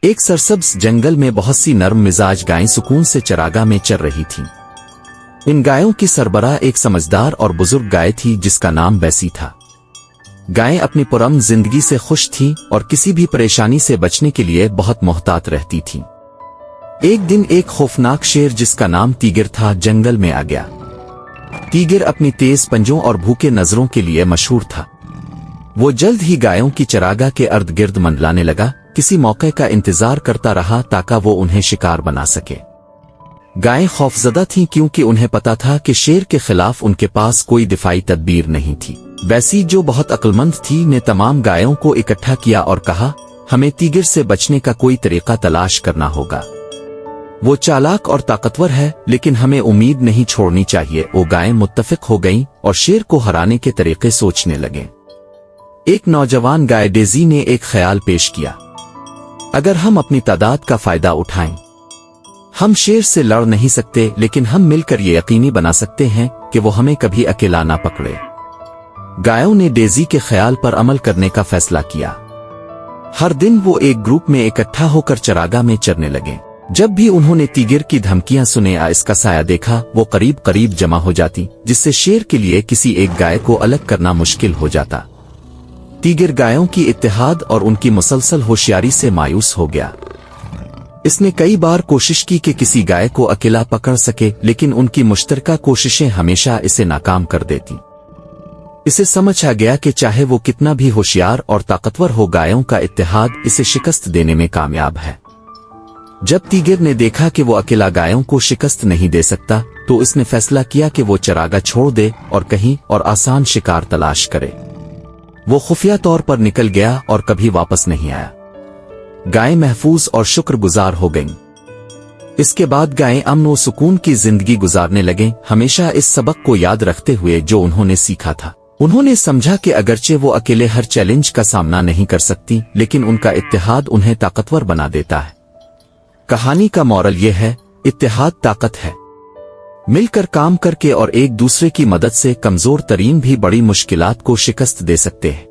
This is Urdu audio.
ایک سرسبز جنگل میں بہت سی نرم مزاج گائیں سکون سے چراگاہ میں چر رہی تھیں۔ ان گایوں کی سربراہ ایک سمجھدار اور بزرگ گائے تھی جس کا نام بیسی تھا۔ گائیں اپنی پرامن زندگی سے خوش تھیں اور کسی بھی پریشانی سے بچنے کے لیے بہت محتاط رہتی تھیں۔ ایک دن ایک خوفناک شیر جس کا نام تیگر تھا جنگل میں آ گیا۔ تیگر اپنی تیز پنجوں اور بھوکے نظروں کے لیے مشہور تھا۔ وہ جلد ہی گایوں کی چراگاہ کے ارد گرد منڈلانے لگا، کسی موقع کا انتظار کرتا رہا تاکہ وہ انہیں شکار بنا سکے۔ گائیں خوفزدہ تھیں کیونکہ انہیں پتا تھا کہ شیر کے خلاف ان کے پاس کوئی دفاعی تدبیر نہیں تھی۔ بیسی جو بہت عقلمند تھی نے تمام گایوں کو اکٹھا کیا اور کہا، ہمیں تیگر سے بچنے کا کوئی طریقہ تلاش کرنا ہوگا۔ وہ چالاک اور طاقتور ہے لیکن ہمیں امید نہیں چھوڑنی چاہیے۔ وہ گائیں متفق ہو گئیں اور شیر کو ہرانے کے طریقے سوچنے لگیں۔ ایک نوجوان گائے ڈیزی نے ایک خیال پیش کیا، اگر ہم اپنی تعداد کا فائدہ اٹھائیں، ہم شیر سے لڑ نہیں سکتے لیکن ہم مل کر یہ یقینی بنا سکتے ہیں کہ وہ ہمیں کبھی اکیلا نہ پکڑے۔ گایوں نے ڈیزی کے خیال پر عمل کرنے کا فیصلہ کیا۔ ہر دن وہ ایک گروپ میں اکٹھا ہو کر چراگاہ میں چرنے لگے۔ جب بھی انہوں نے تیگر کی دھمکیاں سنے یا اس کا سایہ دیکھا، وہ قریب قریب جمع ہو جاتی، جس سے شیر کے لیے کسی ایک گائے کو الگ کرنا مشکل ہو جاتا۔ تیگر گایوں کی اتحاد اور ان کی مسلسل ہوشیاری سے مایوس ہو گیا۔ اس نے کئی بار کوشش کی کہ کسی گائے کو اکیلا پکڑ سکے، لیکن ان کی مشترکہ کوششیں ہمیشہ اسے ناکام کر دیتی۔ اسے سمجھ آ گیا کہ چاہے وہ کتنا بھی ہوشیار اور طاقتور ہو، گایوں کا اتحاد اسے شکست دینے میں کامیاب ہے۔ جب تیگر نے دیکھا کہ وہ اکیلا گایوں کو شکست نہیں دے سکتا، تو اس نے فیصلہ کیا کہ وہ چراگاہ چھوڑ دے اور کہیں اور آسان شکار تلاش کرے۔ وہ خفیہ طور پر نکل گیا اور کبھی واپس نہیں آیا۔ گائیں محفوظ اور شکر گزار ہو گئیں۔ اس کے بعد گائیں امن و سکون کی زندگی گزارنے لگیں، ہمیشہ اس سبق کو یاد رکھتے ہوئے جو انہوں نے سیکھا تھا۔ انہوں نے سمجھا کہ اگرچہ وہ اکیلے ہر چیلنج کا سامنا نہیں کر سکتی، لیکن ان کا اتحاد انہیں طاقتور بنا دیتا ہے۔ کہانی کا مورل یہ ہے، اتحاد طاقت ہے۔ مل کر کام کر کے اور ایک دوسرے کی مدد سے کمزور ترین بھی بڑی مشکلات کو شکست دے سکتے ہیں۔